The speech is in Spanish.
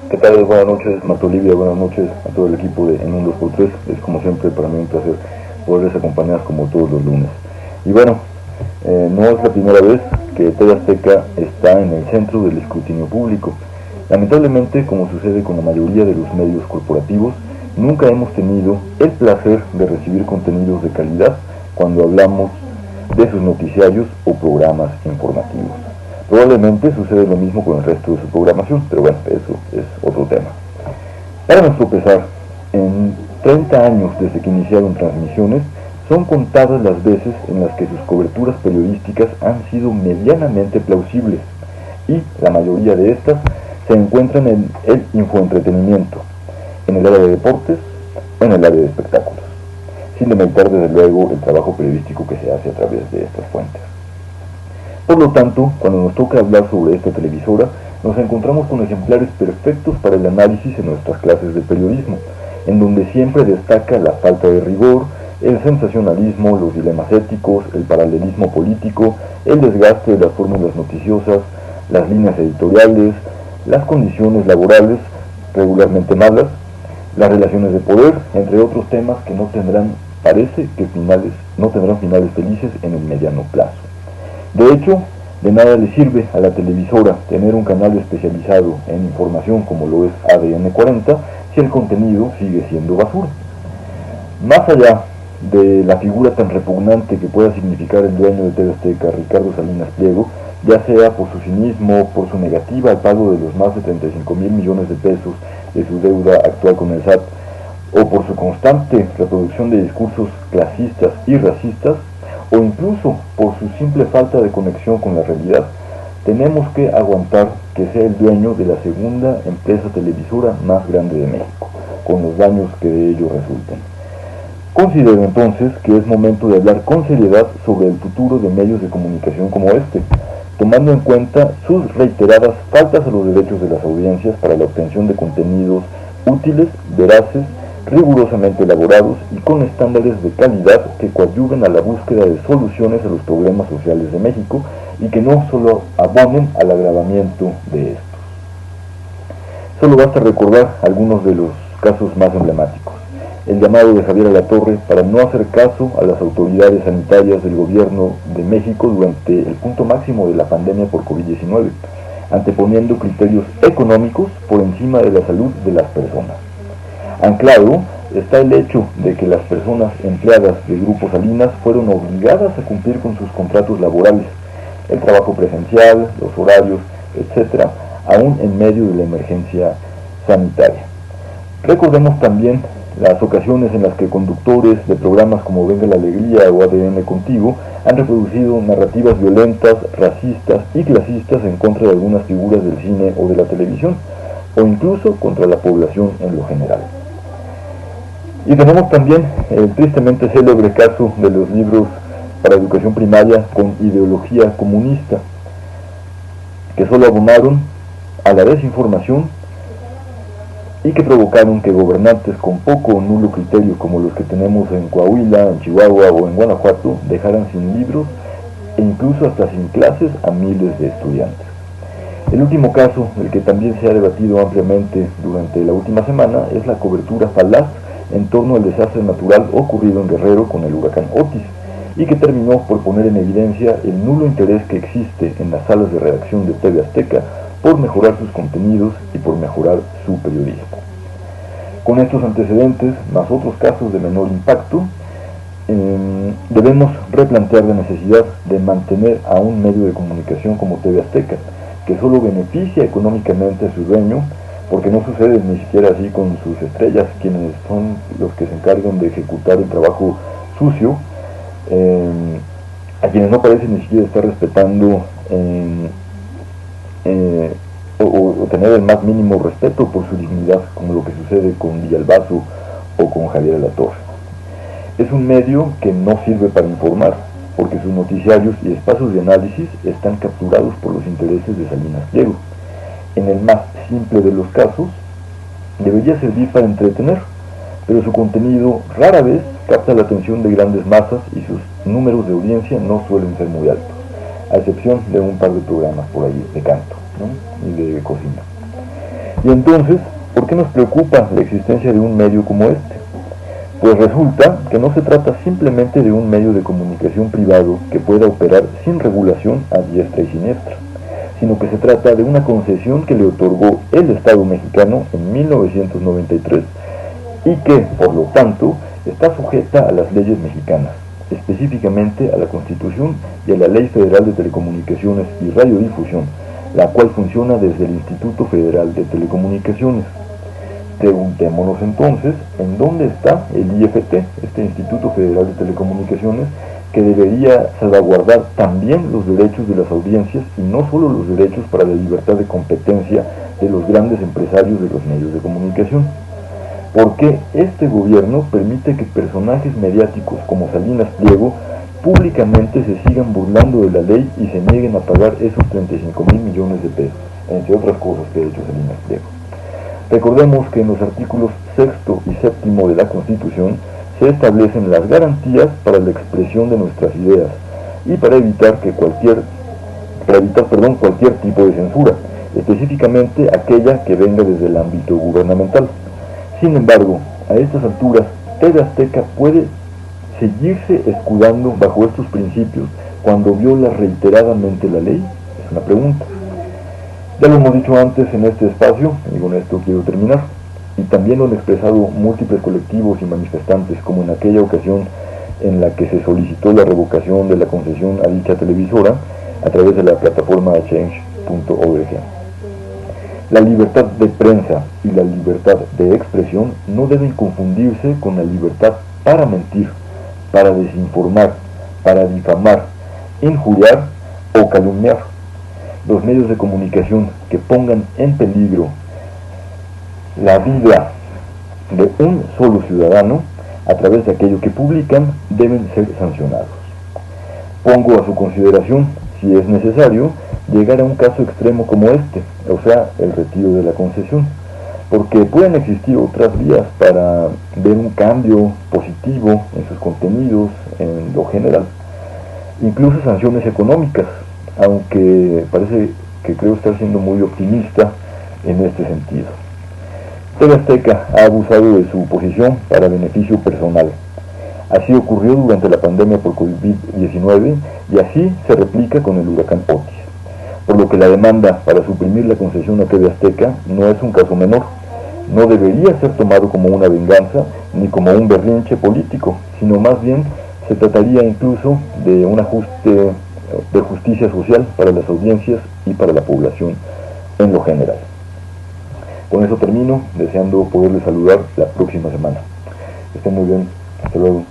¿Qué tal? Buenas noches, Marta Olivia, buenas noches a todo el equipo de En un 2x3. Es como siempre para mí un placer poderles acompañar como todos los lunes. Y bueno, no es la primera vez que TV Azteca está en el centro del escrutinio público. Lamentablemente, como sucede con la mayoría de los medios corporativos, nunca hemos tenido el placer de recibir contenidos de calidad cuando hablamos de sus noticiarios o programas informativos. Probablemente sucede lo mismo con el resto de su programación, pero bueno, eso es otro tema. Para nuestro pesar, en 30 años desde que iniciaron transmisiones, son contadas las veces en las que sus coberturas periodísticas han sido medianamente plausibles, y la mayoría de estas se encuentran en el infoentretenimiento, en el área de deportes o en el área de espectáculos, sin demeritar desde luego el trabajo periodístico que se hace a través de estas fuentes. Por lo tanto, cuando nos toca hablar sobre esta televisora, nos encontramos con ejemplares perfectos para el análisis en nuestras clases de periodismo, en donde siempre destaca la falta de rigor, el sensacionalismo, los dilemas éticos, el paralelismo político, el desgaste de las fórmulas noticiosas, las líneas editoriales, las condiciones laborales regularmente malas, las relaciones de poder, entre otros temas que parece que no tendrán finales felices en el mediano plazo. De hecho, de nada le sirve a la televisora tener un canal especializado en información como lo es ADN 40 si el contenido sigue siendo basura. Más allá de la figura tan repugnante que pueda significar el dueño de TV Azteca, Ricardo Salinas Pliego, ya sea por su cinismo, por su negativa al pago de los más de 35,000 millones de pesos de su deuda actual con el SAT, o por su constante reproducción de discursos clasistas y racistas, o incluso por su simple falta de conexión con la realidad, tenemos que aguantar que sea el dueño de la segunda empresa televisora más grande de México, con los daños que de ello resulten. Considero entonces que es momento de hablar con seriedad sobre el futuro de medios de comunicación como este, tomando en cuenta sus reiteradas faltas a los derechos de las audiencias para la obtención de contenidos útiles, veraces, rigurosamente elaborados y con estándares de calidad que coadyuven a la búsqueda de soluciones a los problemas sociales de México y que no solo abonen al agravamiento de estos. Solo basta recordar algunos de los casos más emblemáticos. El llamado de Javier Alatorre para no hacer caso a las autoridades sanitarias del gobierno de México durante el punto máximo de la pandemia por COVID-19, anteponiendo criterios económicos por encima de la salud de las personas. Anclado está el hecho de que las personas empleadas de Grupo Salinas fueron obligadas a cumplir con sus contratos laborales, el trabajo presencial, los horarios, etc., aún en medio de la emergencia sanitaria. Recordemos también las ocasiones en las que conductores de programas como Venga la Alegría o ADN Contigo han reproducido narrativas violentas, racistas y clasistas en contra de algunas figuras del cine o de la televisión, o incluso contra la población en lo general. Y tenemos también el tristemente célebre caso de los libros para educación primaria con ideología comunista, que solo abonaron a la desinformación y que provocaron que gobernantes con poco o nulo criterio como los que tenemos en Coahuila, en Chihuahua o en Guanajuato dejaran sin libros e incluso hasta sin clases a miles de estudiantes. El último caso, del que también se ha debatido ampliamente durante la última semana, es la cobertura falaz en torno al desastre natural ocurrido en Guerrero con el huracán Otis, y que terminó por poner en evidencia el nulo interés que existe en las salas de redacción de TV Azteca por mejorar sus contenidos y por mejorar su periodismo. Con estos antecedentes, más otros casos de menor impacto, debemos replantear la necesidad de mantener a un medio de comunicación como TV Azteca, que solo beneficia económicamente a su dueño, porque no sucede ni siquiera así con sus estrellas, quienes son los que se encargan de ejecutar el trabajo sucio, a quienes no parece ni siquiera estar respetando o tener el más mínimo respeto por su dignidad, como lo que sucede con Villalbazo o con Javier Alatorre. Es un medio que no sirve para informar, porque sus noticiarios y espacios de análisis están capturados por los intereses de Salinas Pliego. En el más simple de los casos, debería servir para entretener, pero su contenido rara vez capta la atención de grandes masas y sus números de audiencia no suelen ser muy altos, a excepción de un par de programas por ahí de canto, ¿no?, y de cocina. Y entonces, ¿por qué nos preocupa la existencia de un medio como este? Pues resulta que no se trata simplemente de un medio de comunicación privado que pueda operar sin regulación a diestra y siniestra, sino que se trata de una concesión que le otorgó el Estado mexicano en 1993 y que, por lo tanto, está sujeta a las leyes mexicanas, específicamente a la Constitución y a la Ley Federal de Telecomunicaciones y Radiodifusión, la cual funciona desde el Instituto Federal de Telecomunicaciones. Preguntémonos entonces, ¿en dónde está el IFT, este Instituto Federal de Telecomunicaciones, que debería salvaguardar también los derechos de las audiencias y no solo los derechos para la libertad de competencia de los grandes empresarios de los medios de comunicación? ¿Por qué este gobierno permite que personajes mediáticos como Salinas Pliego públicamente se sigan burlando de la ley y se nieguen a pagar esos 35,000 millones de pesos, entre otras cosas que ha hecho Salinas Pliego? Recordemos que en los artículos 6º y 7º de la Constitución se establecen las garantías para la expresión de nuestras ideas y para evitar cualquier tipo de censura, específicamente aquella que venga desde el ámbito gubernamental. Sin embargo, a estas alturas, TV Azteca puede seguirse escudando bajo estos principios cuando viola reiteradamente la ley. Es una pregunta. Ya lo hemos dicho antes en este espacio, y con esto quiero terminar, y también lo han expresado múltiples colectivos y manifestantes, como en aquella ocasión en la que se solicitó la revocación de la concesión a dicha televisora a través de la plataforma change.org. La libertad de prensa y la libertad de expresión no deben confundirse con la libertad para mentir, para desinformar, para difamar, injuriar o calumniar. Los medios de comunicación que pongan en peligro la vida de un solo ciudadano a través de aquello que publican deben ser sancionados. Pongo a su consideración, si es necesario, llegar a un caso extremo como este, o sea, el retiro de la concesión, porque pueden existir otras vías para ver un cambio positivo en sus contenidos, en lo general, incluso sanciones económicas, aunque parece que creo estar siendo muy optimista en este sentido. TV Azteca ha abusado de su posición para beneficio personal. Así ocurrió durante la pandemia por COVID-19 y así se replica con el huracán Otis. Por lo que la demanda para suprimir la concesión a TV Azteca no es un caso menor. No debería ser tomado como una venganza ni como un berrinche político, sino más bien se trataría incluso de un ajuste de justicia social para las audiencias y para la población en lo general. Con eso termino, deseando poderles saludar la próxima semana. Que estén muy bien. Hasta luego.